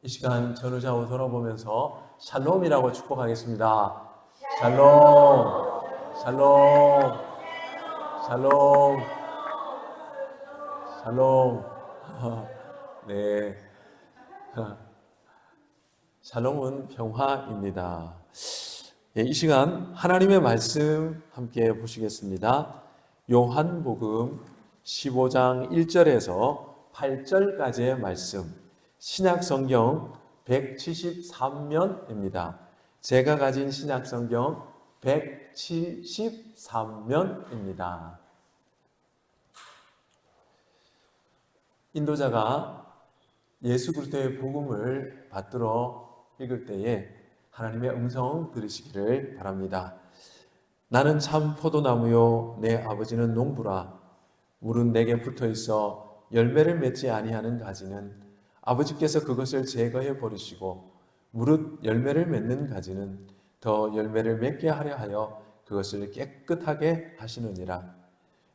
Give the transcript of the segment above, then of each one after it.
시간 전후좌우 돌아보면서 샬롬이라고 축복하겠습니다. 샬롬, 샬롬, 샬롬, 샬롬. 네, 샬롬은 평화입니다. 이 시간 하나님의 말씀 함께 보시겠습니다. 요한복음 15장 1절에서 8절까지의 말씀, 신약성경 173면입니다. 제가 가진 신약성경 173면입니다. 인도자가 예수 그리스도의 복음을 받들어 읽을 때에 하나님의 음성 들으시기를 바랍니다. 나는 참 포도나무요 내 아버지는 농부라. 물은 내게 붙어 있어 열매를 맺지 아니하는 가지는 아버지께서 그것을 제거해 버리시고 무릇 열매를 맺는 가지는 더 열매를 맺게 하려 하여 그것을 깨끗하게 하시느니라.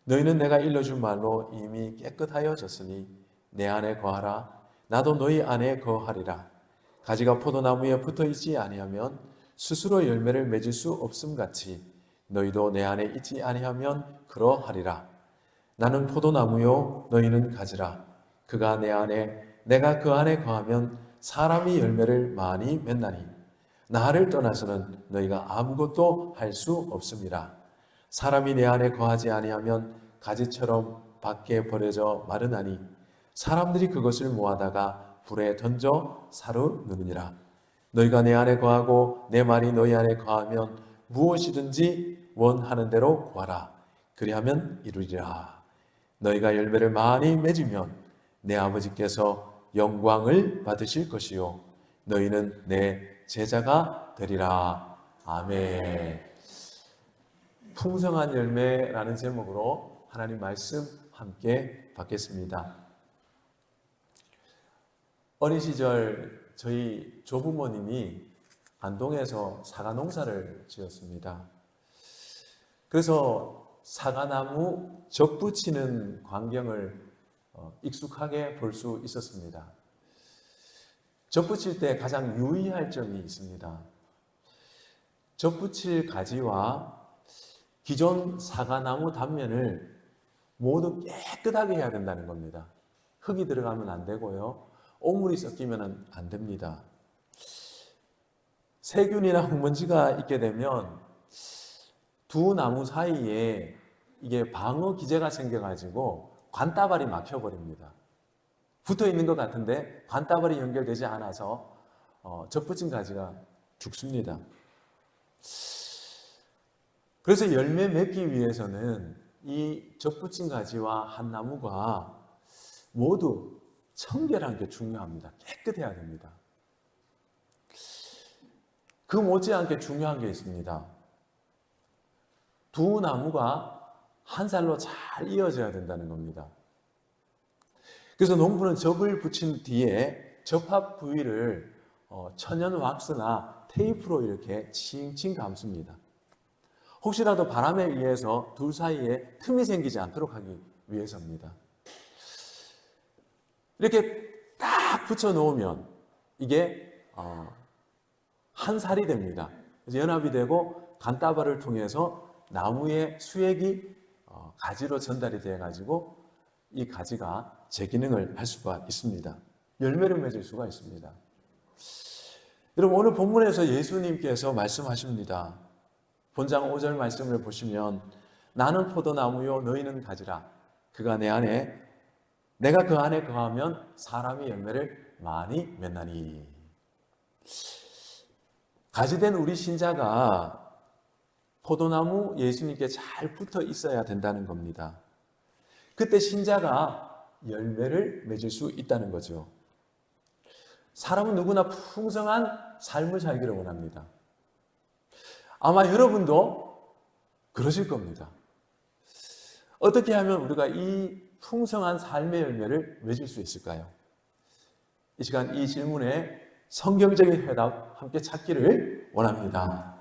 너희는 내가 일러준 말로 이미 깨끗하여졌으니 내 안에 거하라. 나도 너희 안에 거하리라. 가지가 포도나무에 붙어 있지 아니하면 스스로 열매를 맺을 수 없음 같이 너희도 내 안에 있지 아니하면 그러하리라. 나는 포도나무요 너희는 가지라. 그가 내 안에 내가 그 안에 거하면 사람이 열매를 많이 맺나니 나를 떠나서는 너희가 아무것도 할 수 없음이라. 사람이 내 안에 거하지 아니하면 가지처럼 밖에 버려져 마르나니 사람들이 그것을 모아다가 불에 던져 사르느니라. 너희가 내 안에 거하고 내 말이 너희 안에 거하면 무엇이든지 원하는 대로 구하라. 그리하면 이루리라. 너희가 열매를 많이 맺으면 내 아버지께서 영광을 받으실 것이요 너희는 내 제자가 되리라. 아멘. 풍성한 열매라는 제목으로 하나님 말씀 함께 받겠습니다. 어린 시절 저희 조부모님이 안동에서 사과 농사를 지었습니다. 그래서 사과나무 접붙이는 광경을 익숙하게 볼 수 있었습니다. 접붙일 때 가장 유의할 점이 있습니다. 접붙일 가지와 기존 사과나무 단면을 모두 깨끗하게 해야 된다는 겁니다. 흙이 들어가면 안 되고요. 옥물이 섞이면 안 됩니다. 세균이나 흙먼지가 있게 되면 두 나무 사이에 이게 방어 기제가 생겨가지고 관다발이 막혀버립니다. 붙어 있는 것 같은데 관다발이 연결되지 않아서 접붙인 가지가 죽습니다. 그래서 열매 맺기 위해서는 이 접붙인 가지와 한 나무가 모두 청결한 게 중요합니다. 깨끗해야 됩니다. 그 못지않게 중요한 게 있습니다. 두 나무가 한 살로 잘 이어져야 된다는 겁니다. 그래서 농부는 접을 붙인 뒤에 접합 부위를 천연 왁스나 테이프로 이렇게 칭칭 감습니다. 혹시라도 바람에 의해서 둘 사이에 틈이 생기지 않도록 하기 위해서입니다. 이렇게 딱 붙여 놓으면 이게 한 살이 됩니다. 그래서 연합이 되고 간다발을 통해서 나무의 수액이 가지로 전달이 되어 가지고 이 가지가 제 기능을 할 수가 있습니다. 열매를 맺을 수가 있습니다. 여러분 오늘 본문에서 예수님께서 말씀하십니다. 본장 5절 말씀을 보시면 나는 포도나무요 너희는 가지라. 그가 내 안에 내가 그 안에 거하면 사람이 열매를 많이 맺나니. 가지된 우리 신자가 포도나무 예수님께 잘 붙어 있어야 된다는 겁니다. 그때 신자가 열매를 맺을 수 있다는 거죠. 사람은 누구나 풍성한 삶을 살기를 원합니다. 아마 여러분도 그러실 겁니다. 어떻게 하면 우리가 이 풍성한 삶의 열매를 맺을 수 있을까요? 이 시간 이 질문에 성경적인 해답 함께 찾기를 원합니다.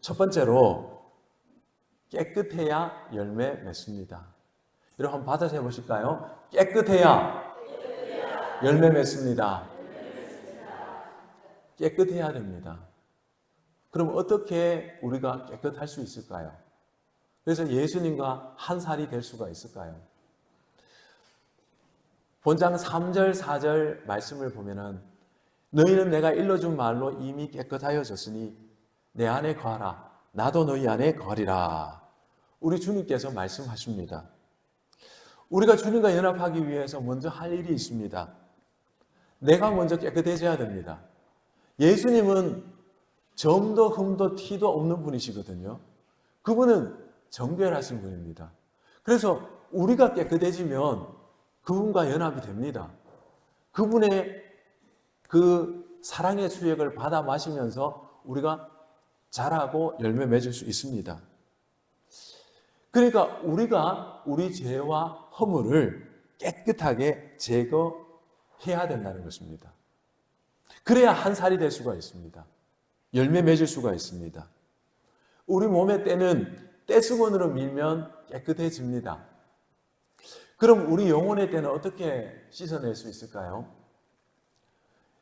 첫 번째로 깨끗해야 열매 맺습니다. 여러분 한번 받아서 해보실까요? 깨끗해야 열매 맺습니다. 깨끗해야 됩니다. 그럼 어떻게 우리가 깨끗할 수 있을까요? 그래서 예수님과 한 살이 될 수가 있을까요? 본장 3절, 4절 말씀을 보면은 너희는 내가 일러준 말로 이미 깨끗하여졌으니 내 안에 거하라. 나도 너희 안에 거하리라. 우리 주님께서 말씀하십니다. 우리가 주님과 연합하기 위해서 먼저 할 일이 있습니다. 내가 먼저 깨끗해져야 됩니다. 예수님은 점도 흠도 티도 없는 분이시거든요. 그분은 정결하신 분입니다. 그래서 우리가 깨끗해지면 그분과 연합이 됩니다. 그분의 그 사랑의 수액을 받아 마시면서 우리가 자라고 열매 맺을 수 있습니다. 그러니까 우리가 우리 죄와 허물을 깨끗하게 제거해야 된다는 것입니다. 그래야 한 살이 될 수가 있습니다. 열매 맺을 수가 있습니다. 우리 몸의 때는 떼수건으로 밀면 깨끗해집니다. 그럼 우리 영혼의 때는 어떻게 씻어낼 수 있을까요?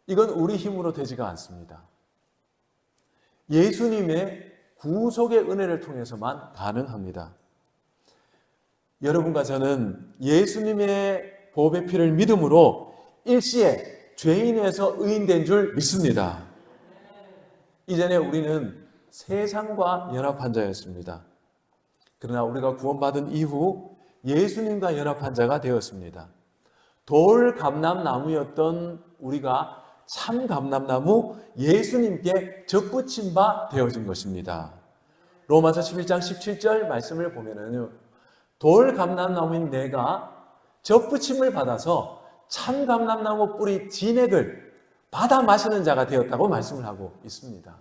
이건 우리 힘으로 되지가 않습니다. 예수님의 구속의 은혜를 통해서만 가능합니다. 여러분과 저는 예수님의 보배 피를 믿음으로 일시에 죄인에서 의인된 줄 믿습니다. 이전에 우리는 세상과 연합한 자였습니다. 그러나 우리가 구원받은 이후 예수님과 연합한 자가 되었습니다. 돌 감람나무였던 우리가 참 감람나무 예수님께 접붙임 바 되어진 것입니다. 로마서 11장 17절 말씀을 보면은요, 돌 감람나무인 내가 접붙임을 받아서 참 감람나무 뿌리 진액을 받아 마시는 자가 되었다고 말씀을 하고 있습니다.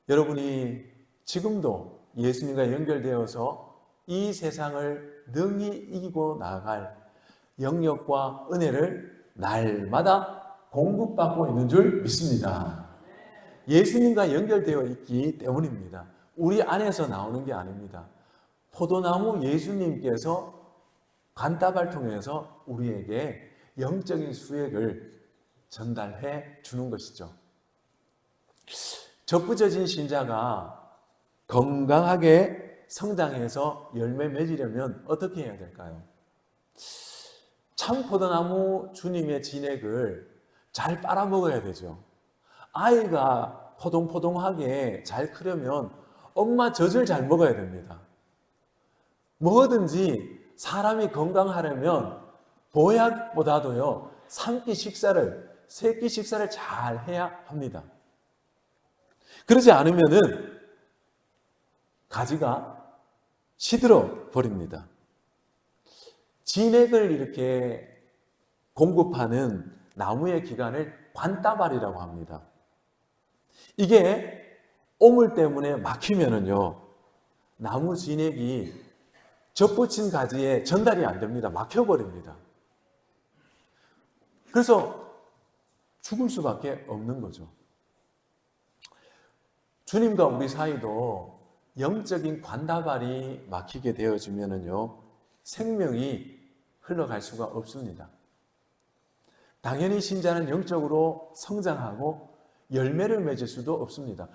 여러분이 지금도 예수님과 연결되어서 이 세상을 능히 이기고 나아갈 영역과 은혜를 날마다 공급받고 있는 줄 믿습니다. 예수님과 연결되어 있기 때문입니다. 우리 안에서 나오는 게 아닙니다. 포도나무 예수님께서 관다발 통해서 우리에게 영적인 수액을 전달해 주는 것이죠. 접붙여진 신자가 건강하게 성장해서 열매 맺으려면 어떻게 해야 될까요? 참 포도나무 주님의 진액을 잘 빨아먹어야 되죠. 아이가 포동포동하게 잘 크려면 엄마 젖을 잘 먹어야 됩니다. 뭐든지 사람이 건강하려면 보약보다도요, 세 끼 식사를 잘 해야 합니다. 그러지 않으면은 가지가 시들어 버립니다. 진액을 이렇게 공급하는 나무의 기관을 관다발이라고 합니다. 이게 오물 때문에 막히면은요, 나무 진액이 접붙인 가지에 전달이 안 됩니다. 막혀버립니다. 그래서 죽을 수밖에 없는 거죠. 주님과 우리 사이도 영적인 관다발이 막히게 되어지면은요, 생명이 흘러갈 수가 없습니다. 당연히 신자는 영적으로 성장하고 열매를 맺을 수도 없습니다.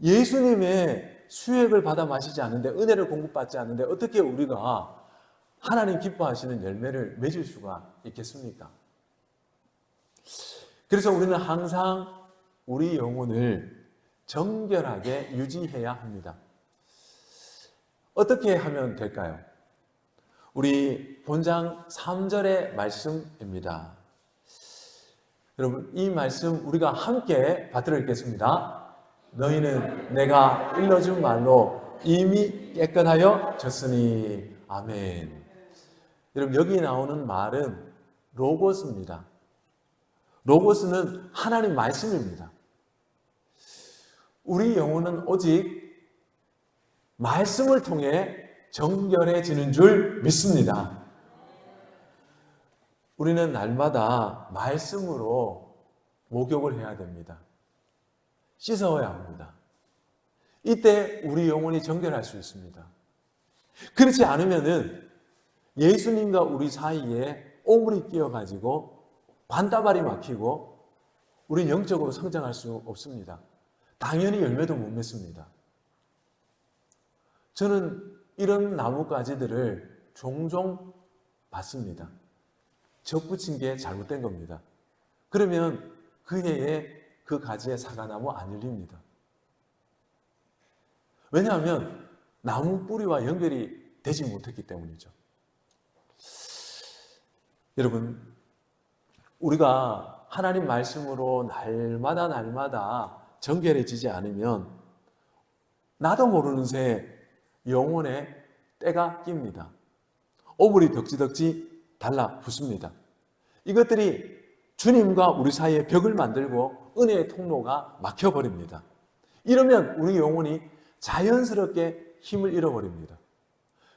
예수님의 수액을 받아 마시지 않는데, 은혜를 공급받지 않는데 어떻게 우리가 하나님 기뻐하시는 열매를 맺을 수가 있겠습니까? 그래서 우리는 항상 우리 영혼을 정결하게 유지해야 합니다. 어떻게 하면 될까요? 우리 본장 3절의 말씀입니다. 여러분, 이 말씀 우리가 함께 받들어 읽겠습니다. 너희는 내가 일러준 말로 이미 깨끗하여 졌으니. 아멘. 여러분, 여기 나오는 말은 로고스입니다. 로고스는 하나님 말씀입니다. 우리 영혼은 오직 말씀을 통해 정결해지는 줄 믿습니다. 우리는 날마다 말씀으로 목욕을 해야 됩니다. 씻어야 합니다. 이때 우리 영혼이 정결할 수 있습니다. 그렇지 않으면은 예수님과 우리 사이에 오물이 끼어가지고 관다발이 막히고 우린 영적으로 성장할 수 없습니다. 당연히 열매도 못 맺습니다. 저는 이런 나뭇가지들을 종종 봤습니다. 접붙인 게 잘못된 겁니다. 그러면 그 해에 그 가지에 사과나무 안 열립니다. 왜냐하면 나무 뿌리와 연결이 되지 못했기 때문이죠. 여러분, 우리가 하나님 말씀으로 날마다 정결해지지 않으면 나도 모르는 새 영혼에 때가 낍니다. 오물이 덕지덕지 달라붙습니다. 이것들이 주님과 우리 사이에 벽을 만들고 은혜의 통로가 막혀버립니다. 이러면 우리 영혼이 자연스럽게 힘을 잃어버립니다.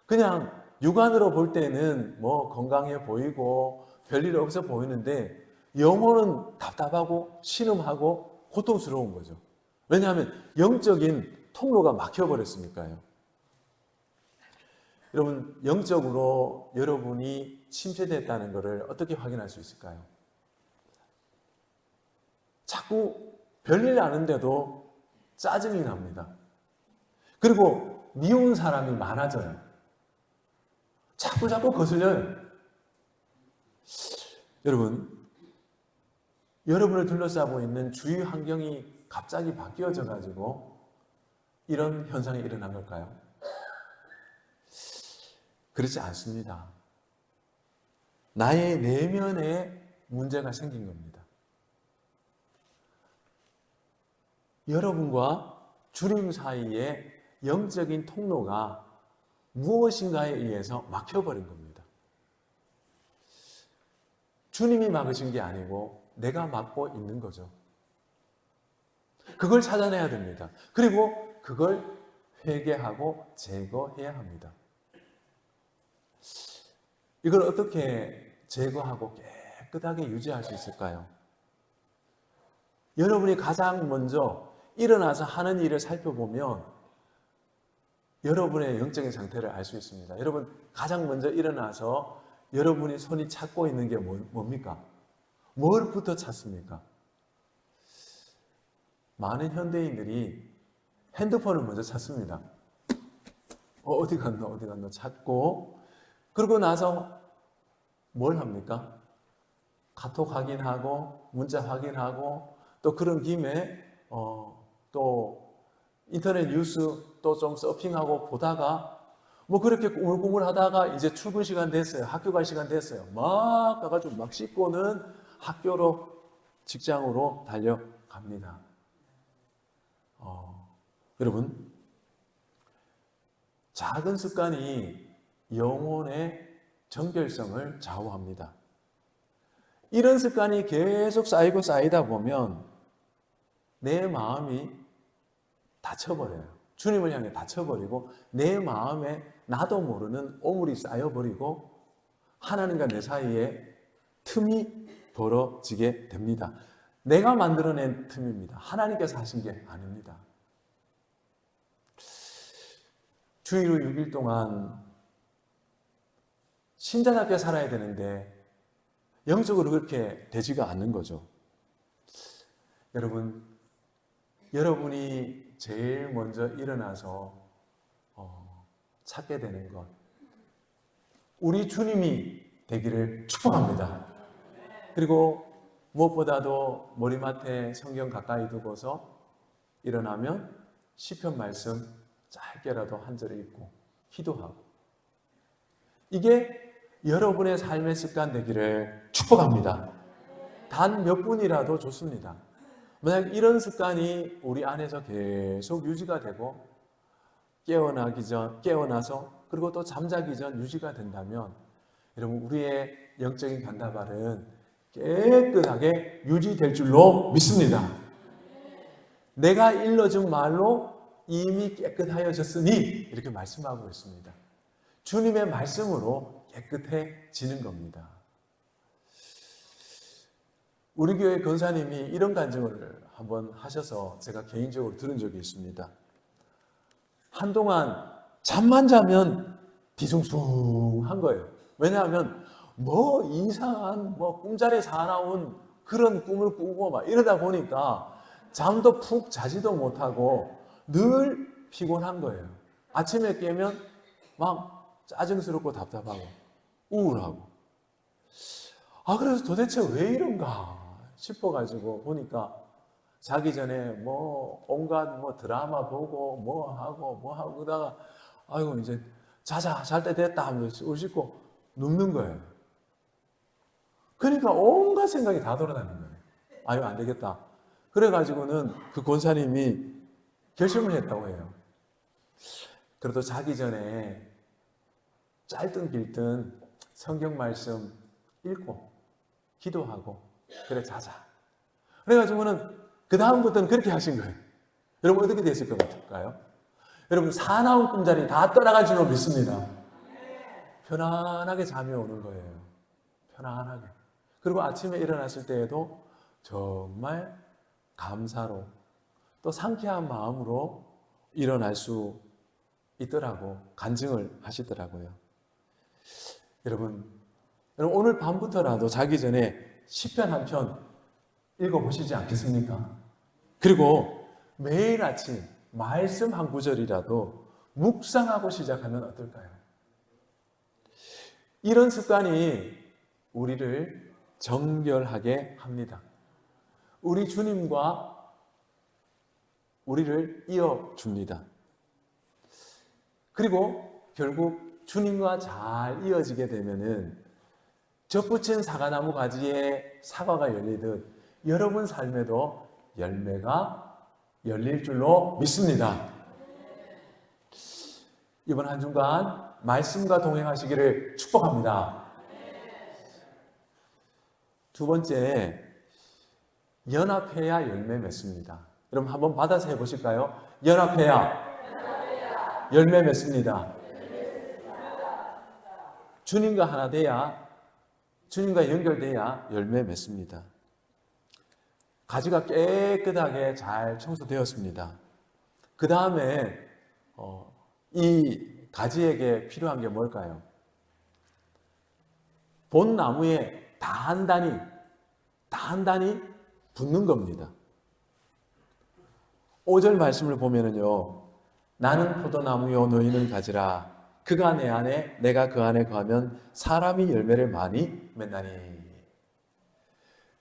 그냥 육안으로 볼 때는 뭐 건강해 보이고 별일 없어 보이는데 영혼은 답답하고 신음하고 고통스러운 거죠. 왜냐하면 영적인 통로가 막혀버렸으니까요. 여러분, 영적으로 여러분이 침체됐다는 것을 어떻게 확인할 수 있을까요? 자꾸 별일 아는데도 짜증이 납니다. 그리고 미운 사람이 많아져요. 자꾸 거슬려요. 여러분을 둘러싸고 있는 주위 환경이 갑자기 바뀌어져 가지고 이런 현상이 일어난 걸까요? 그렇지 않습니다. 나의 내면에 문제가 생긴 겁니다. 여러분과 주님 사이에 영적인 통로가 무엇인가에 의해서 막혀버린 겁니다. 주님이 막으신 게 아니고 내가 막고 있는 거죠. 그걸 찾아내야 됩니다. 그리고 그걸 회개하고 제거해야 합니다. 이걸 어떻게 제거하고 깨끗하게 유지할 수 있을까요? 여러분이 가장 먼저 일어나서 하는 일을 살펴보면 여러분의 영적인 상태를 알 수 있습니다. 여러분, 가장 먼저 일어나서 여러분이 손이 찾고 있는 게 뭡니까? 뭘부터 찾습니까? 많은 현대인들이 핸드폰을 먼저 찾습니다. 어디 갔나 찾고, 그러고 나서 뭘 합니까? 카톡 확인하고 문자 확인하고 또 그런 김에 또 인터넷 뉴스 또 좀 서핑하고 보다가 뭐 그렇게 꾸물꾸물 하다가 이제 출근 시간 됐어요. 학교 갈 시간 됐어요. 막 가가지고 막 씻고는 학교로 직장으로 달려갑니다. 여러분, 작은 습관이 영혼의 정결성을 좌우합니다. 이런 습관이 계속 쌓이다 보면 내 마음이 닫혀버려요. 주님을 향해 닫혀버리고 내 마음에 나도 모르는 오물이 쌓여버리고 하나님과 내 사이에 틈이 벌어지게 됩니다. 내가 만들어낸 틈입니다. 하나님께서 하신 게 아닙니다. 주일 후 6일 동안 신자답게 살아야 되는데 영적으로 그렇게 되지가 않는 거죠. 여러분이 제일 먼저 일어나서 찾게 되는 것, 우리 주님이 되기를 축복합니다. 그리고 무엇보다도 머리맡에 성경 가까이 두고서 일어나면 시편 말씀 짧게라도 한 절을 읽고 기도하고, 이게 여러분의 삶의 습관 되기를 축복합니다. 단 몇 분이라도 좋습니다. 만약 이런 습관이 우리 안에서 계속 유지가 되고 깨어나서 그리고 또 잠자기 전 유지가 된다면 여러분, 우리의 영적인 견다발은 깨끗하게 유지될 줄로 믿습니다. 내가 일러준 말로 이미 깨끗하여졌으니 이렇게 말씀하고 있습니다. 주님의 말씀으로 깨끗해지는 겁니다. 우리 교회 권사님이 이런 간증을 한번 하셔서 제가 개인적으로 들은 적이 있습니다. 한동안 잠만 자면 뒤숭숭한 거예요. 왜냐하면 이상한 꿈자리에 사나운 그런 꿈을 꾸고 막 이러다 보니까 잠도 푹 자지도 못하고 늘 피곤한 거예요. 아침에 깨면 막 짜증스럽고 답답하고 우울하고. 그래서 도대체 왜 이런가 싶어가지고 보니까 자기 전에 뭐 온갖 뭐 드라마 보고 뭐 하고 그러다가 아이고 이제 자자 잘 때 됐다 하면서 울 씻고 눕는 거예요. 그러니까 온갖 생각이 다 돌아다니는 거예요. 아유 안 되겠다. 그래가지고는 그 권사님이 결심을 했다고 해요. 그래도 자기 전에 짧든 길든 성경 말씀 읽고 기도하고 그래 자자. 그래가지고는 그 다음부터는 그렇게 하신 거예요. 여러분 어떻게 됐을 것 같을까요? 여러분 사나운 꿈자리 다 떠나갈 줄로 믿습니다. 편안하게 잠이 오는 거예요. 편안하게. 그리고 아침에 일어났을 때에도 정말 감사로 또 상쾌한 마음으로 일어날 수 있더라고 간증을 하시더라고요. 여러분 오늘 밤부터라도 자기 전에 시편 한 편 읽어보시지 않겠습니까? 그리고 매일 아침 말씀 한 구절이라도 묵상하고 시작하면 어떨까요? 이런 습관이 우리를 정결하게 합니다. 우리 주님과 우리를 이어줍니다. 그리고 결국 주님과 잘 이어지게 되면은 접붙인 사과나무 가지에 사과가 열리듯 여러분 삶에도 열매가 열릴 줄로 믿습니다. 이번 한 주간 말씀과 동행하시기를 축복합니다. 두 번째, 연합해야 열매 맺습니다. 여러분 한번 받아서 해보실까요? 연합해야 열매 맺습니다. 주님과 하나 돼야, 주님과 연결돼야 열매 맺습니다. 가지가 깨끗하게 잘 청소되었습니다. 그 다음에 이 가지에게 필요한 게 뭘까요? 본 나무에 단단히 붙는 겁니다. 5절 말씀을 보면은요, 나는 포도나무요 너희는 가지라. 그가 내 안에 내가 그 안에 거하면 사람이 열매를 많이 맺나니.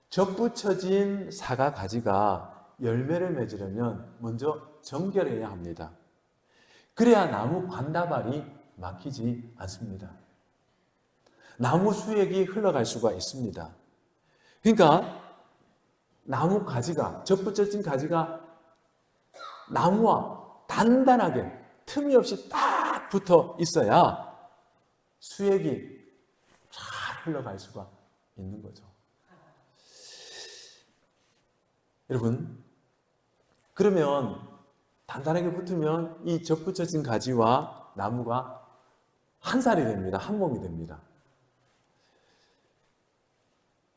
접붙여진 사과 가지가 열매를 맺으려면 먼저 정결해야 합니다. 그래야 나무 관다발이 막히지 않습니다. 나무 수액이 흘러갈 수가 있습니다. 그러니까 나무 가지가, 접붙여진 가지가 나무와 단단하게 틈이 없이 딱 붙어 있어야 수액이 잘 흘러갈 수가 있는 거죠. 여러분, 그러면 단단하게 붙으면 이 접붙여진 가지와 나무가 한 살이 됩니다. 한 몸이 됩니다.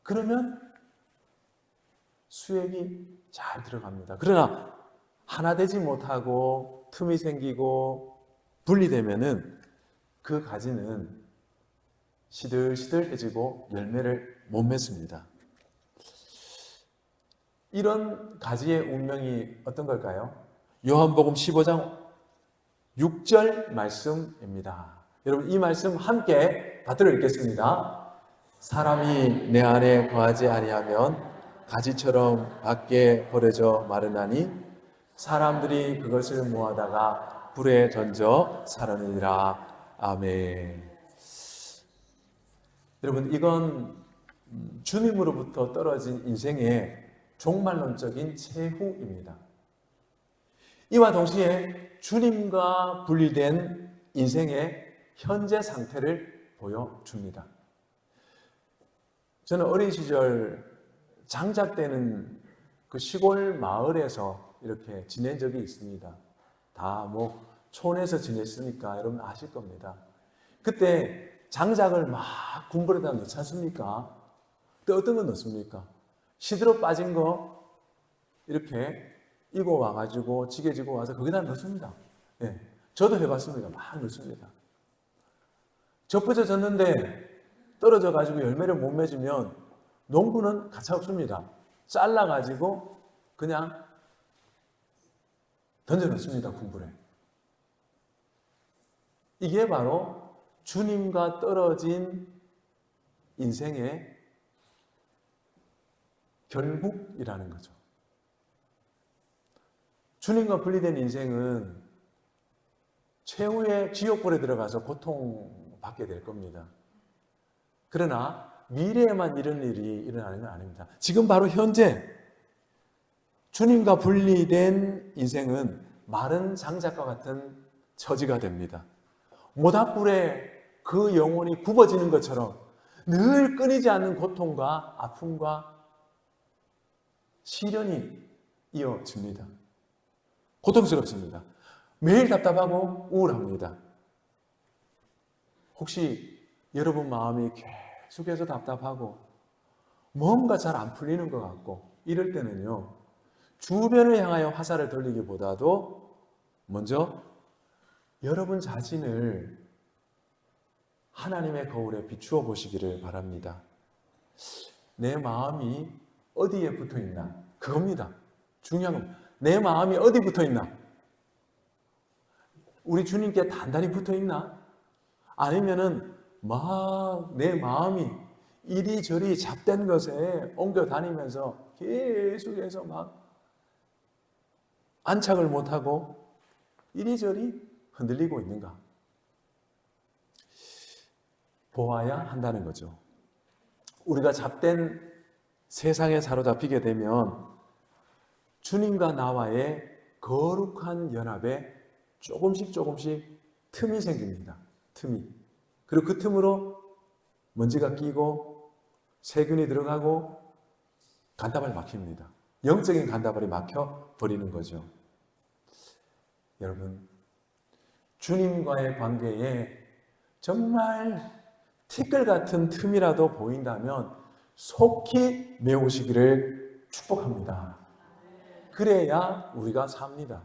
그러면 수액이 잘 들어갑니다. 그러나 하나 되지 못하고 틈이 생기고 분리되면은 그 가지는 시들시들해지고 열매를 못 맺습니다. 이런 가지의 운명이 어떤 걸까요? 요한복음 15장 6절 말씀입니다. 여러분 이 말씀 함께 받들어 읽겠습니다. 사람이 내 안에 거하지 아니하면 가지처럼 밖에 버려져 마르나니 사람들이 그것을 모아다가 불에 던져 살아내리라. 아멘. 여러분 이건 주님으로부터 떨어진 인생의 종말론적인 최후입니다. 이와 동시에 주님과 분리된 인생의 현재 상태를 보여줍니다. 저는 어린 시절 장작되는 그 시골 마을에서 이렇게 지낸 적이 있습니다. 다 뭐 촌에서 지냈으니까 여러분 아실 겁니다. 그때 장작을 막 군불에다 넣지 않습니까? 또 어떤 거 넣습니까? 시들어 빠진 거 이렇게 익어 와가지고 지게지고 와서 거기다 넣습니다. 예, 저도 해봤습니다. 막 넣습니다. 접붙여졌는데 떨어져 가지고 열매를 못 맺으면 농부는 가차 없습니다. 잘라가지고 그냥 던져놓습니다. 군불에. 이게 바로 주님과 떨어진 인생의 결국이라는 거죠. 주님과 분리된 인생은 최후의 지옥불에 들어가서 고통받게 될 겁니다. 그러나 미래에만 이런 일이 일어나는 건 아닙니다. 지금 바로 현재 주님과 분리된 인생은 마른 장작과 같은 처지가 됩니다. 모닥불에 그 영혼이 굽어지는 것처럼 늘 끊이지 않는 고통과 아픔과 시련이 이어집니다. 고통스럽습니다. 매일 답답하고 우울합니다. 혹시 여러분 마음이 계속해서 답답하고 뭔가 잘 안 풀리는 것 같고 이럴 때는요, 주변을 향하여 화살을 돌리기보다도 먼저 여러분 자신을 하나님의 거울에 비추어 보시기를 바랍니다. 내 마음이 어디에 붙어 있나? 그겁니다. 중요한 건 내 마음이 어디 붙어 있나? 우리 주님께 단단히 붙어 있나? 아니면은 막 내 마음이 이리저리 잡된 것에 옮겨 다니면서 계속해서 막 안착을 못하고 이리저리 흔들리고 있는가? 보아야 한다는 거죠. 우리가 잡된 세상에 사로잡히게 되면 주님과 나와의 거룩한 연합에 조금씩 틈이 생깁니다. 틈이. 그리고 그 틈으로 먼지가 끼고 세균이 들어가고 간다발이 막힙니다. 영적인 간다발이 막혀버리는 거죠. 여러분, 주님과의 관계에 정말 티끌 같은 틈이라도 보인다면 속히 메우시기를 축복합니다. 그래야 우리가 삽니다.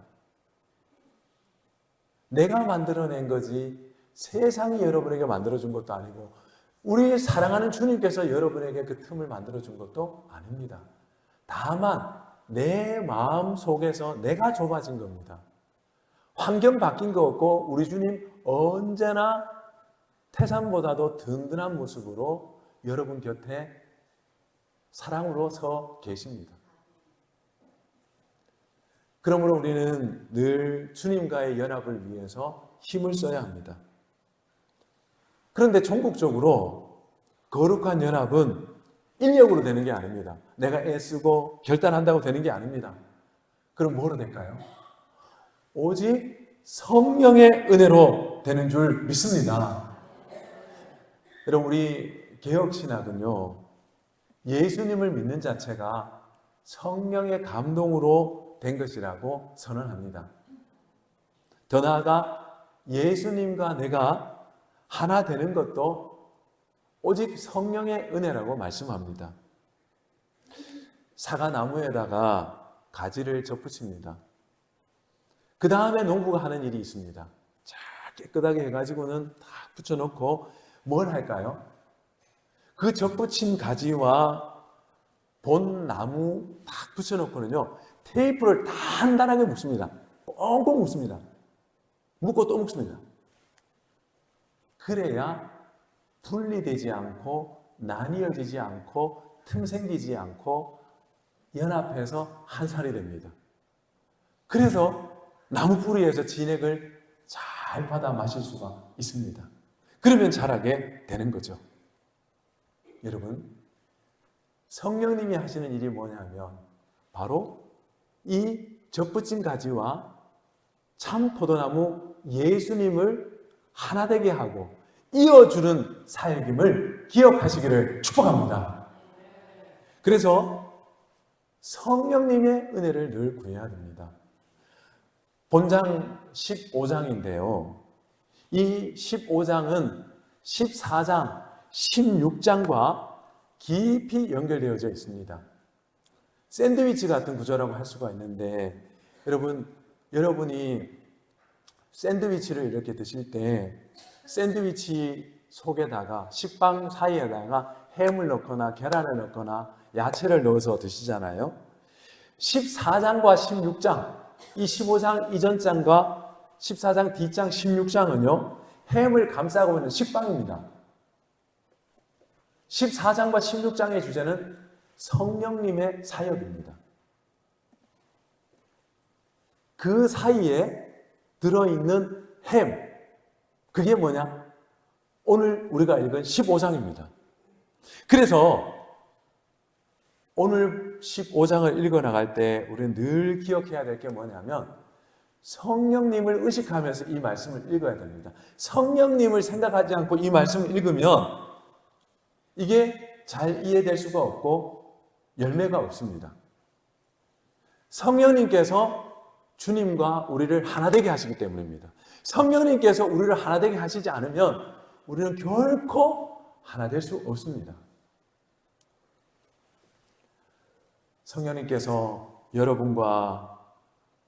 내가 만들어낸 거지 세상이 여러분에게 만들어준 것도 아니고 우리 사랑하는 주님께서 여러분에게 그 틈을 만들어준 것도 아닙니다. 다만 내 마음 속에서 내가 좁아진 겁니다. 환경 바뀐 거 없고 우리 주님 언제나 태산보다도 든든한 모습으로 여러분 곁에 사랑으로 서 계십니다. 그러므로 우리는 늘 주님과의 연합을 위해서 힘을 써야 합니다. 그런데 종국적으로 거룩한 연합은 인력으로 되는 게 아닙니다. 내가 애쓰고 결단한다고 되는 게 아닙니다. 그럼 뭐로 될까요? 오직 성령의 은혜로 되는 줄 믿습니다. 여러분, 우리 개혁신학은요, 예수님을 믿는 자체가 성령의 감동으로 된 것이라고 선언합니다. 더 나아가 예수님과 내가 하나 되는 것도 오직 성령의 은혜라고 말씀합니다. 사과나무에다가 가지를 접붙입니다. 그 다음에 농부가 하는 일이 있습니다. 자, 깨끗하게 해가지고는 다 붙여놓고 뭘 할까요? 그 접붙인 가지와 본 나무 딱 붙여놓고는요, 테이프를 단단하게 묶습니다. 꽁꽁 묶습니다. 묶고 또 묶습니다. 그래야 분리되지 않고 나뉘어지지 않고 틈 생기지 않고 연합해서 한 살이 됩니다. 그래서 나무 뿌리에서 진액을 잘 받아 마실 수가 있습니다. 그러면 자라게 되는 거죠. 여러분, 성령님이 하시는 일이 뭐냐면 바로 이 접붙인 가지와 참 포도나무 예수님을 하나 되게 하고 이어주는 사역임을 기억하시기를 축복합니다. 그래서 성령님의 은혜를 늘 구해야 됩니다. 본장 15장인데요. 이 15장은 14장, 16장과 깊이 연결되어져 있습니다. 샌드위치 같은 구조라고 할 수가 있는데 여러분이 샌드위치를 이렇게 드실 때 샌드위치 속에다가 식빵 사이에다가 햄을 넣거나 계란을 넣거나 야채를 넣어서 드시잖아요. 14장과 16장, 이 15장 이전 장과 14장 뒷장 16장은요, 햄을 감싸고 있는 식빵입니다. 14장과 16장의 주제는 성령님의 사역입니다. 그 사이에 들어있는 햄, 그게 뭐냐? 오늘 우리가 읽은 15장입니다. 그래서 오늘 15장을 읽어나갈 때 우리는 늘 기억해야 될 게 뭐냐면 성령님을 의식하면서 이 말씀을 읽어야 됩니다. 성령님을 생각하지 않고 이 말씀을 읽으면 이게 잘 이해될 수가 없고 열매가 없습니다. 성령님께서 주님과 우리를 하나 되게 하시기 때문입니다. 성령님께서 우리를 하나 되게 하시지 않으면 우리는 결코 하나 될 수 없습니다. 성령님께서 여러분과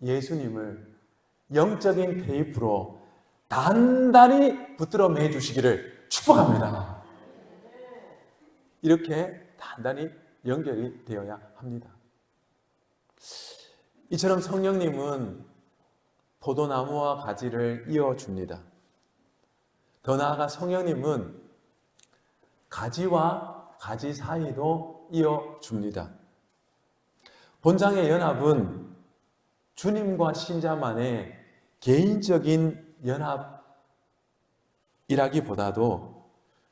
예수님을 영적인 테이프로 단단히 붙들어 매 주시기를 축복합니다. 이렇게 단단히 연결이 되어야 합니다. 이처럼 성령님은 포도나무와 가지를 이어줍니다. 더 나아가 성령님은 가지와 가지 사이도 이어줍니다. 본장의 연합은 주님과 신자만의 개인적인 연합이라기보다도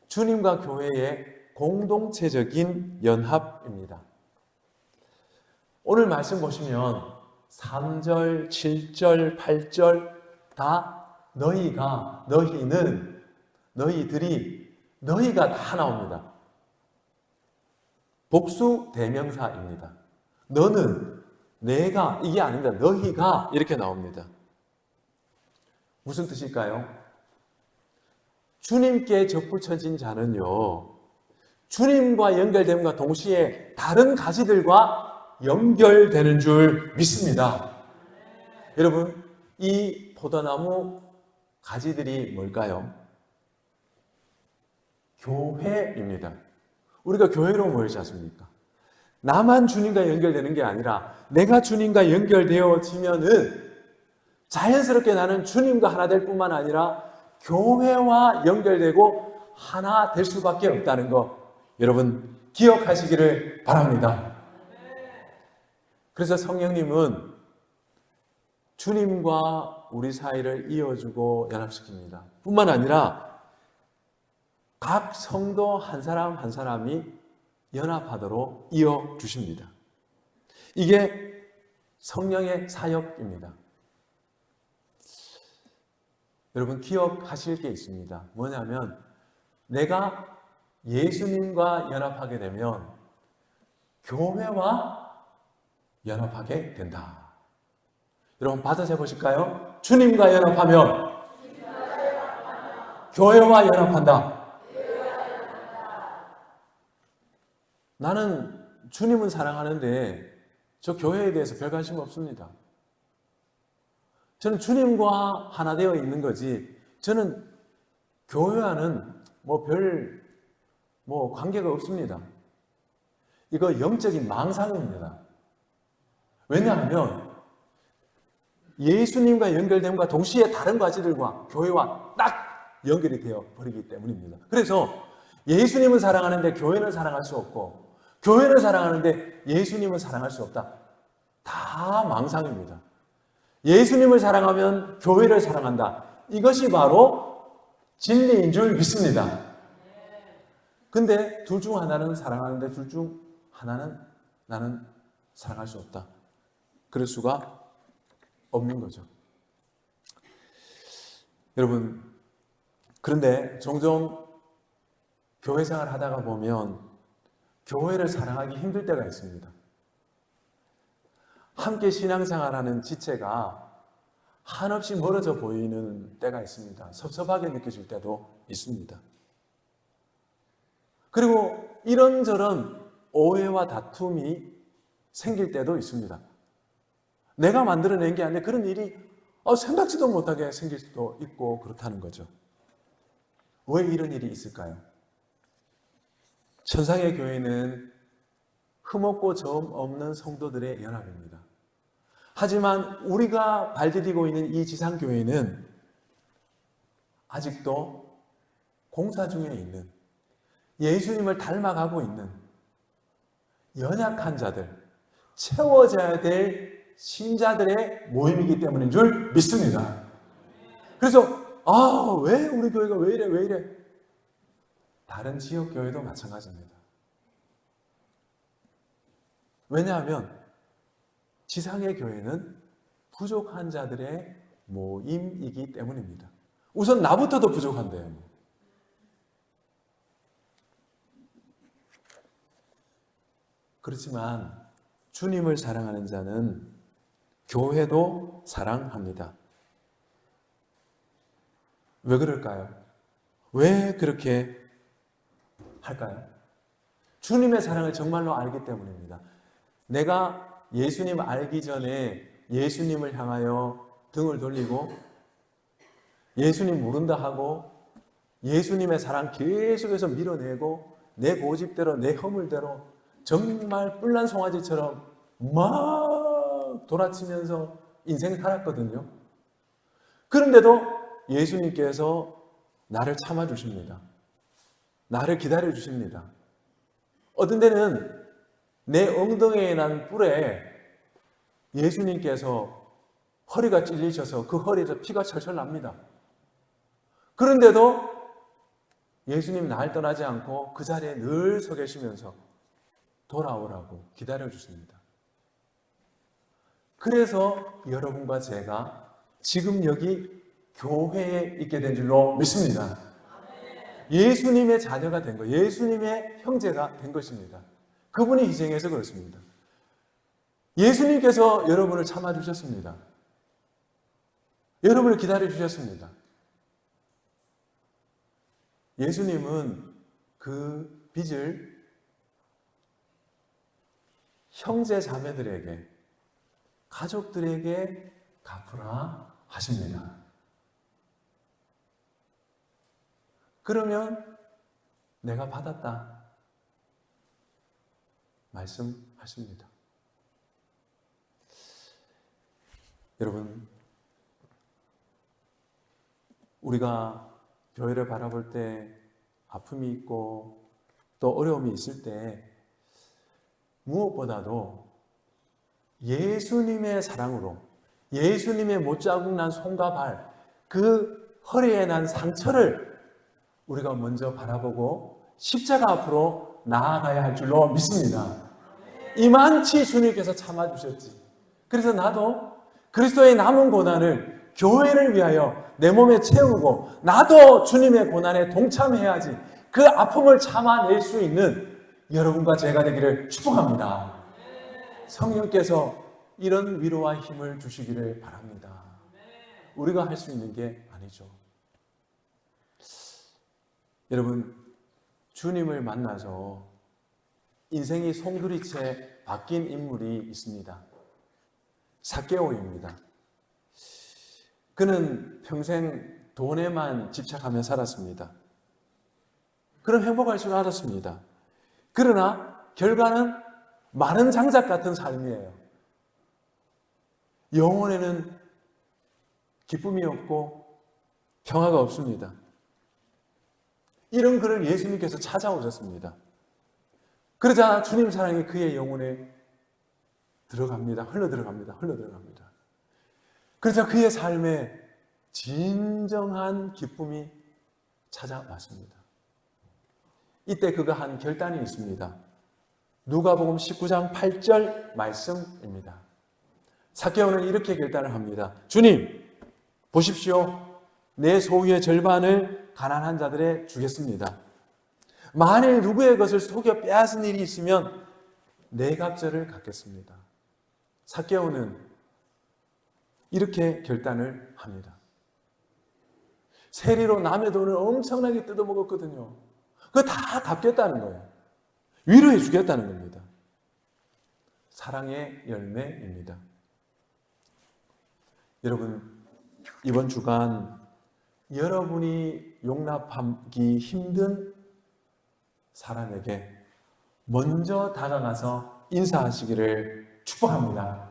주님과 교회의 공동체적인 연합입니다. 오늘 말씀 보시면 3절, 7절, 8절 다 너희가, 너희는, 너희들이, 너희가 다 나옵니다. 복수 대명사입니다. 너는, 내가, 이게 아닙니다. 너희가 이렇게 나옵니다. 무슨 뜻일까요? 주님께 접붙여진 자는요, 주님과 연결됨과 동시에 다른 가지들과 연결되는 줄 믿습니다. 여러분, 이 포도나무 가지들이 뭘까요? 교회입니다. 우리가 교회로 모이지 않습니까? 나만 주님과 연결되는 게 아니라 내가 주님과 연결되어지면은 자연스럽게 나는 주님과 하나 될 뿐만 아니라 교회와 연결되고 하나 될 수밖에 없다는 거 여러분 기억하시기를 바랍니다. 그래서 성령님은 주님과 우리 사이를 이어주고 연합시킵니다. 뿐만 아니라 각 성도 한 사람 한 사람이 연합하도록 이어주십니다. 이게 성령의 사역입니다. 여러분 기억하실 게 있습니다. 뭐냐면 내가 예수님과 연합하게 되면 교회와 연합하게 된다. 여러분 받아서 보실까요? 주님과 연합하면 교회와 연합한다. 나는 주님은 사랑하는데 저 교회에 대해서 별 관심 없습니다. 저는 주님과 하나 되어 있는 거지 저는 교회와는 별 관계가 없습니다. 이거 영적인 망상입니다. 왜냐하면 예수님과 연결됨과 동시에 다른 가지들과 교회와 딱 연결이 되어 버리기 때문입니다. 그래서 예수님은 사랑하는데 교회는 사랑할 수 없고 교회를 사랑하는데 예수님을 사랑할 수 없다. 다 망상입니다. 예수님을 사랑하면 교회를 사랑한다. 이것이 바로 진리인 줄 믿습니다. 근데 둘 중 하나는 사랑하는데 둘 중 하나는 나는 사랑할 수 없다. 그럴 수가 없는 거죠. 여러분, 그런데 종종 교회 생활 하다가 보면 교회를 사랑하기 힘들 때가 있습니다. 함께 신앙생활하는 지체가 한없이 멀어져 보이는 때가 있습니다. 섭섭하게 느껴질 때도 있습니다. 그리고 이런저런 오해와 다툼이 생길 때도 있습니다. 내가 만들어낸 게 아닌데 그런 일이 생각지도 못하게 생길 수도 있고 그렇다는 거죠. 왜 이런 일이 있을까요? 천상의 교회는 흠없고 점 없는 성도들의 연합입니다. 하지만 우리가 발디디고 있는 이 지상교회는 아직도 공사 중에 있는, 예수님을 닮아가고 있는 연약한 자들, 채워져야 될 신자들의 모임이기 때문인 줄 믿습니다. 그래서 왜 우리 교회가 왜 이래? 다른 지역 교회도 마찬가지입니다. 왜냐하면 지상의 교회는 부족한 자들의 모임이기 때문입니다. 우선 나부터도 부족한데요. 그렇지만 주님을 사랑하는 자는 교회도 사랑합니다. 왜 그럴까요? 왜 그렇게 할까요? 주님의 사랑을 정말로 알기 때문입니다. 내가 예수님 알기 전에 예수님을 향하여 등을 돌리고 예수님 모른다 하고 예수님의 사랑 계속해서 밀어내고 내 고집대로 내 허물대로 정말 뿔난 송아지처럼 막 돌아치면서 인생 살았거든요. 그런데도 예수님께서 나를 참아주십니다. 나를 기다려주십니다. 어떤 데는 내 엉덩이에 난 뿔에 예수님께서 허리가 찔리셔서 그 허리에서 피가 철철 납니다. 그런데도 예수님 날 떠나지 않고 그 자리에 늘 서 계시면서 돌아오라고 기다려주십니다. 그래서 여러분과 제가 지금 여기 교회에 있게 된 줄로 믿습니다. 예수님의 자녀가 된 거, 예수님의 형제가 된 것입니다. 그분이 희생해서 그렇습니다. 예수님께서 여러분을 참아주셨습니다. 여러분을 기다려주셨습니다. 예수님은 그 빚을 형제 자매들에게, 가족들에게 갚으라 하십니다. 그러면 내가 받았다 말씀하십니다. 여러분, 우리가 교회를 바라볼 때 아픔이 있고 또 어려움이 있을 때 무엇보다도 예수님의 사랑으로, 예수님의 못자국 난 손과 발, 그 허리에 난 상처를 우리가 먼저 바라보고 십자가 앞으로 나아가야 할 줄로 믿습니다. 이만치 주님께서 참아주셨지. 그래서 나도 그리스도의 남은 고난을 교회를 위하여 내 몸에 채우고 나도 주님의 고난에 동참해야지 그 아픔을 참아낼 수 있는 여러분과 제가 되기를 축복합니다. 성령께서 이런 위로와 힘을 주시기를 바랍니다. 우리가 할 수 있는 게 아니죠. 여러분, 주님을 만나서 인생이 송두리째 바뀐 인물이 있습니다. 삭개오입니다. 그는 평생 돈에만 집착하며 살았습니다. 그럼 행복할 줄 알았습니다. 그러나 결과는 마른 장작 같은 삶이에요. 영혼에는 기쁨이 없고 평화가 없습니다. 이런 그를 예수님께서 찾아오셨습니다. 그러자 주님 사랑이 그의 영혼에 들어갑니다. 흘러들어갑니다. 그러자 그의 삶에 진정한 기쁨이 찾아왔습니다. 이때 그가 한 결단이 있습니다. 누가복음 19장 8절 말씀입니다. 삭개오는 이렇게 결단을 합니다. 주님, 보십시오. 내 소유의 절반을 가난한 자들에 주겠습니다. 만일 누구의 것을 속여 빼앗은 일이 있으면 네 갑절을 갚겠습니다. 삭개오는 이렇게 결단을 합니다. 세리로 남의 돈을 엄청나게 뜯어먹었거든요. 그거 다 갚겠다는 거예요. 위로해 주겠다는 겁니다. 사랑의 열매입니다. 여러분, 이번 주간 여러분이 용납하기 힘든 사람에게 먼저 다가가서 인사하시기를 축복합니다.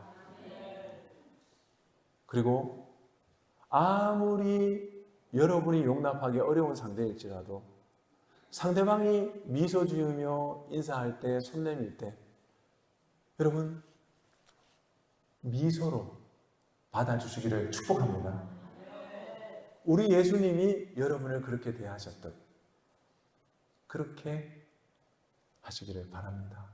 그리고 아무리 여러분이 용납하기 어려운 상대일지라도 상대방이 미소 지으며 인사할 때, 손 내밀 때 여러분 미소로 받아주시기를 축복합니다. 우리 예수님이 여러분을 그렇게 대하셨듯 그렇게 하시기를 바랍니다.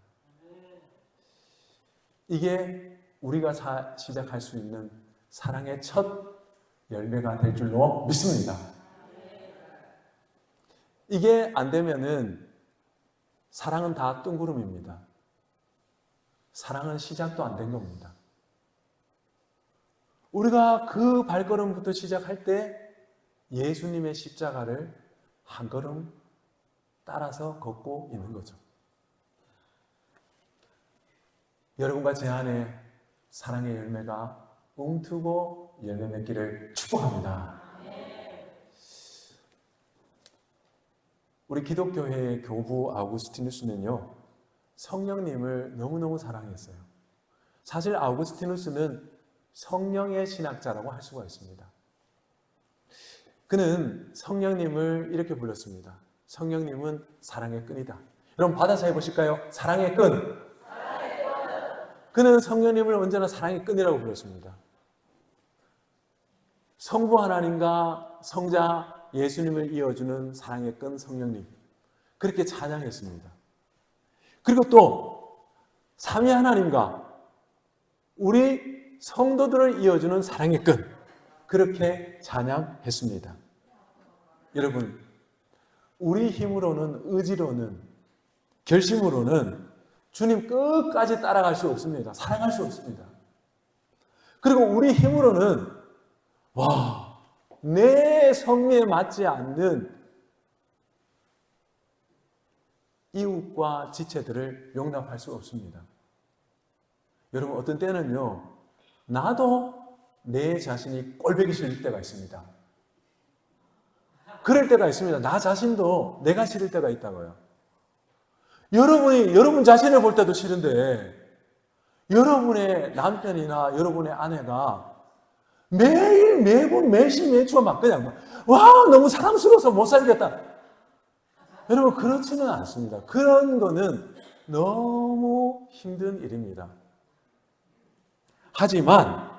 이게 우리가 시작할 수 있는 사랑의 첫 열매가 될 줄로 믿습니다. 이게 안 되면은 사랑은 다 뜬구름입니다. 사랑은 시작도 안 된 겁니다. 우리가 그 발걸음부터 시작할 때 예수님의 십자가를 한 걸음 따라서 걷고 있는 거죠. 여러분과 제 안에 사랑의 열매가 움트고 열매 맺기를 축복합니다. 우리 기독교회의 교부 아우구스티누스는요, 성령님을 너무너무 사랑했어요. 사실 아우구스티누스는 성령의 신학자라고 할 수가 있습니다. 그는 성령님을 이렇게 불렀습니다. 성령님은 사랑의 끈이다. 여러분 받아서 해보실까요? 사랑의 끈. 그는 성령님을 언제나 사랑의 끈이라고 불렀습니다. 성부 하나님과 성자 예수님을 이어주는 사랑의 끈 성령님. 그렇게 찬양했습니다. 그리고 또 삼위 하나님과 우리 성도들을 이어주는 사랑의 끈. 그렇게 찬양했습니다. 여러분, 우리 힘으로는, 의지로는, 결심으로는 주님 끝까지 따라갈 수 없습니다. 사랑할 수 없습니다. 그리고 우리 힘으로는 내 성미에 맞지 않는 이웃과 지체들을 용납할 수 없습니다. 여러분 어떤 때는요, 나도 내 자신이 꼴보기 싫을 때가 있습니다. 그럴 때가 있습니다. 나 자신도 내가 싫을 때가 있다고요. 여러분이 여러분 자신을 볼 때도 싫은데 여러분의 남편이나 여러분의 아내가 매일 매분 매시 매주가 막 그냥 너무 사랑스러워서 못 살겠다. 여러분 그렇지는 않습니다. 그런 거는 너무 힘든 일입니다. 하지만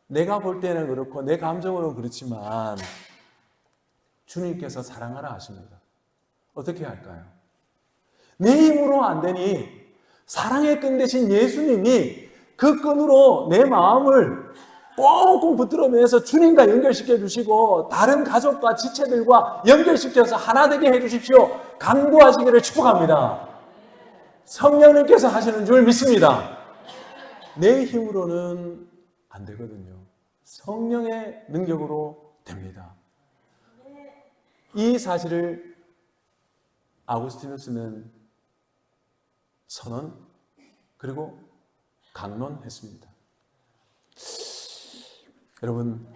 내가 볼 때는 그렇고 내 감정으로는 그렇지만 주님께서 사랑하라 하십니다. 어떻게 할까요? 내 힘으로 안 되니 사랑의 끈 대신 예수님이 그 끈으로 내 마음을 꽁꽁 붙들어 매서 주님과 연결시켜 주시고 다른 가족과 지체들과 연결시켜서 하나 되게 해 주십시오. 강구하시기를 축복합니다. 성령님께서 하시는 줄 믿습니다. 내 힘으로는 안 되거든요. 성령의 능력으로 됩니다. 이 사실을 아우구스티누스는 선언 그리고 강론했습니다. 여러분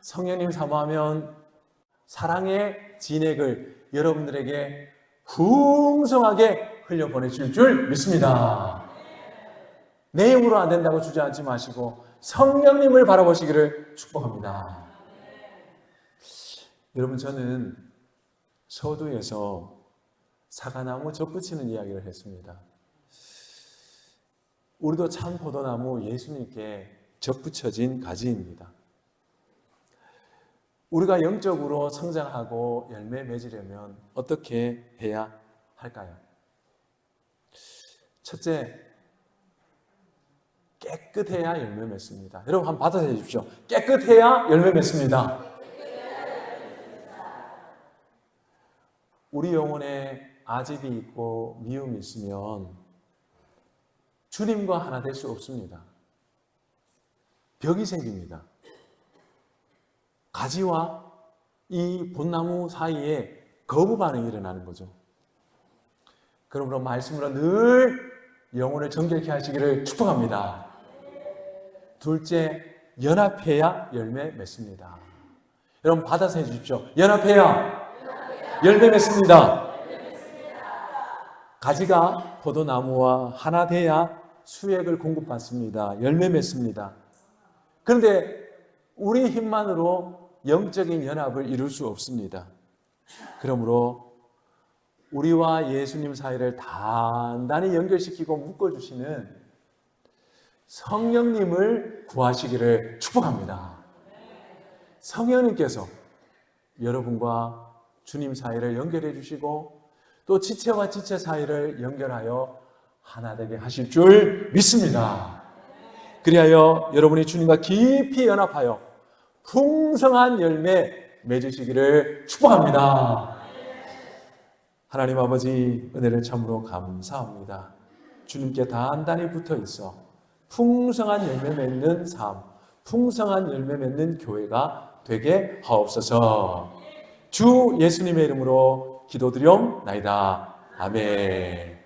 성령님 사모하면 사랑의 진액을 여러분들에게 풍성하게 흘려보내실 줄 믿습니다. 내 힘으로 안 된다고 주저앉지 마시고 성령님을 바라보시기를 축복합니다. 여러분 저는 서두에서 사과나무 접붙이는 이야기를 했습니다. 우리도 참 포도나무 예수님께 접붙여진 가지입니다. 우리가 영적으로 성장하고 열매 맺으려면 어떻게 해야 할까요? 첫째, 깨끗해야 열매 맺습니다. 여러분 한번 받아서 해주십시오. 깨끗해야 열매 맺습니다. 우리 영혼에 아집이 있고 미움이 있으면 주님과 하나 될 수 없습니다. 벽이 생깁니다. 가지와 이 본나무 사이에 거부 반응이 일어나는 거죠. 그러므로 말씀으로 늘 영혼을 정결케 하시기를 축복합니다. 둘째, 연합해야 열매 맺습니다. 여러분 받아서 해주십시오. 연합해야 열매 맺습니다. 가지가 포도나무와 하나 돼야 수액을 공급받습니다. 열매 맺습니다. 그런데 우리 힘만으로 영적인 연합을 이룰 수 없습니다. 그러므로 우리와 예수님 사이를 단단히 연결시키고 묶어주시는 성령님을 구하시기를 축복합니다. 성령님께서 여러분과 주님 사이를 연결해 주시고 또 지체와 지체 사이를 연결하여 하나 되게 하실 줄 믿습니다. 그리하여 여러분이 주님과 깊이 연합하여 풍성한 열매 맺으시기를 축복합니다. 하나님 아버지, 은혜를 참으로 감사합니다. 주님께 단단히 붙어 있어 풍성한 열매 맺는 삶, 풍성한 열매 맺는 교회가 되게 하옵소서. 주 예수님의 이름으로 기도드리옵나이다. 아멘.